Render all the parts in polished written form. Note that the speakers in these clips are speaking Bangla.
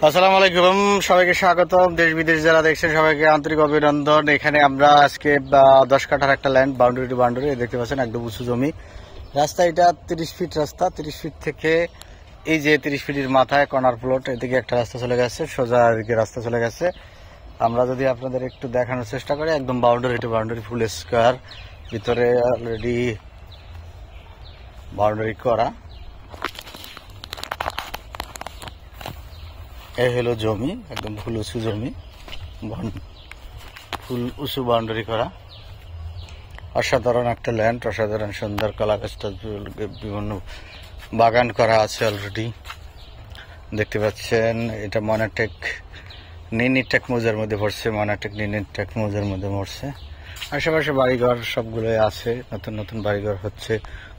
আসসালামু আলাইকুম, সবাইকে স্বাগতম। দেশ বিদেশ যারা দেখছেন সবাইকে আন্তরিক অভিনন্দন। এখানে আমরা আজকে 10 কাঠার একটা ল্যান্ড, বাউন্ডারি টু বাউন্ডারি দেখতে পাচ্ছেন, একদম উঁচু জমি। রাস্তা এটা 30 ফিট রাস্তা। 30 ফিট থেকে এই যে 30 ফিটের মাথায় কর্নার প্লট, এদিকে একটা রাস্তা চলে গেছে, সোজা এদিকে রাস্তা চলে গেছে। আমরা যদি আপনাদের একটু দেখানোর চেষ্টা করি, একদম বাউন্ডারি টু বাউন্ডারি, ফুল স্কোয়ার, ভিতরে অলরেডি বাউন্ডারি করা। এই হলো জমি, একদম ফুল উঁচু জমি, ফুল উঁচু বাউন্ডারি করা। অসাধারণ একটা ল্যান্ড, অসাধারণ সুন্দর কলা গাছ, বিভিন্ন বাগান করা আছে অলরেডি দেখতে পাচ্ছেন। এটা মনাটেক নিনিটেক মৌজার মধ্যে পড়ছে, মনাটেক নিনিটেক মৌজার মধ্যে পড়ছে। আশেপাশে বাড়িঘর সবগুলোই আছে, নতুন নতুন বাড়িঘর হচ্ছে,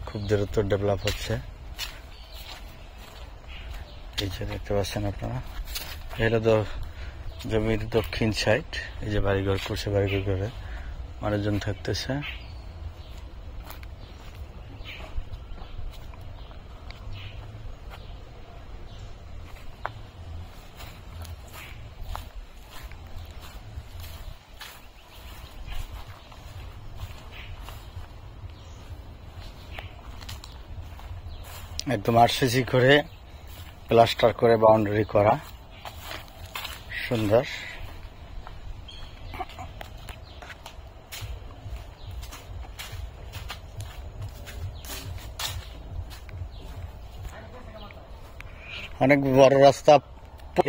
খুব দ্রুত ডেভেলপ হচ্ছে। এই যে দেখতে পাচ্ছেন আপনারা, এটা তো জমির দক্ষিণ সাইড। এই যে বাড়িঘর করছে, বাড়িঘর করে মানুষজন থাকতেছে। একদম আরসিসি করে প্লাস্টার করে বাউন্ডারি করা, সুন্দর। অনেক বড় রাস্তা।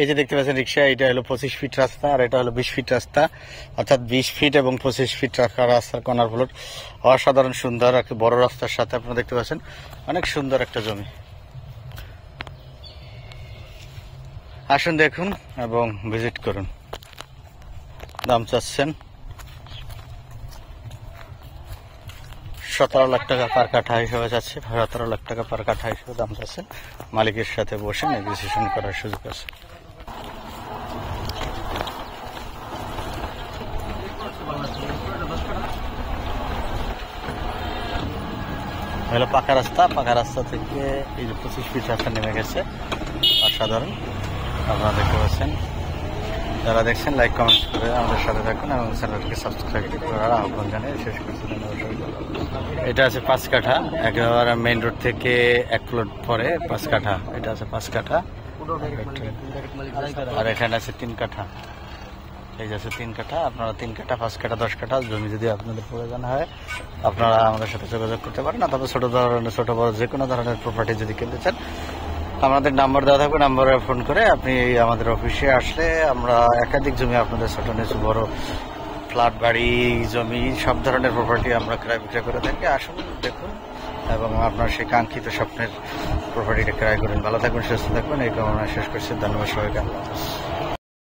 এই যে দেখতে পাচ্ছেন রিক্সা, এটা হলো 25 ফিট রাস্তা, আর এটা হলো 20 ফিট রাস্তা, অর্থাৎ 20 ফিট এবং 25 ফিট রাখা রাস্তার কর্নার প্লট। অসাধারণ সুন্দর একটা বড় রাস্তার সাথে আপনারা দেখতে পাচ্ছেন অনেক সুন্দর একটা জমি। আসুন দেখুন এবং ভিজিট করুন। দাম চাচ্ছেন 17 লাখ টাকা পার কাঠা হিসেবে যাচ্ছে, 17 লাখ টাকা পার কাঠা হিসেবে দাম চাচ্ছেন। মালিকের সাথে বসে নেগোসিয়েশন করার সুযোগ আছে। হলো পাকা রাস্তা, পাকা রাস্তা থেকে এই যে 25 ফিট রাস্তা নেমে গেছে, অসাধারণ। আপনারা দেখতে পাচ্ছেন। যারা দেখছেন লাইক কমেন্ট করে আমাদের সাথে থাকুন এবং চ্যানেলটিকে সাবস্ক্রাইব করার আহ্বান জানিয়ে শেষ করছি। এটা আছে 5 কাঠা, একেবারে মেইন রোড থেকে 1 প্লট পরে 5 কাঠা। এটা আছে 5 কাঠা, আর এখানে আছে 3 কাঠা। এই যে আছে 3 কাঠা। আপনারা 3 কাঠা, 5 কাঠা, 10 কাঠা জমি যদি আপনাদের প্রয়োজন হয়, আপনারা আমাদের সাথে যোগাযোগ করতে পারেন। অথবা ছোট বড় যে কোনো ধরনের প্রপার্টি যদি কিনতে চান, আমাদের নাম্বার দেওয়া থাকবে, নাম্বারে ফোন করে আপনি আমাদের অফিসে আসলে আমরা একাধিক জমি আপনাদের ছোট নিচু বড় ফ্ল্যাট, বাড়ি, জমি সব ধরনের প্রপার্টি আমরা ক্রয় বিক্রয় করে থাকি। আসুন দেখুন এবং আপনার সেই কাঙ্ক্ষিত স্বপ্নের প্রপার্টিটা ক্রয় করুন। ভালো থাকবেন, সুস্থ থাকবেন, এই কামনা শেষ করছি। ধন্যবাদ সবাইকে। আল্লাহ হাফেজ।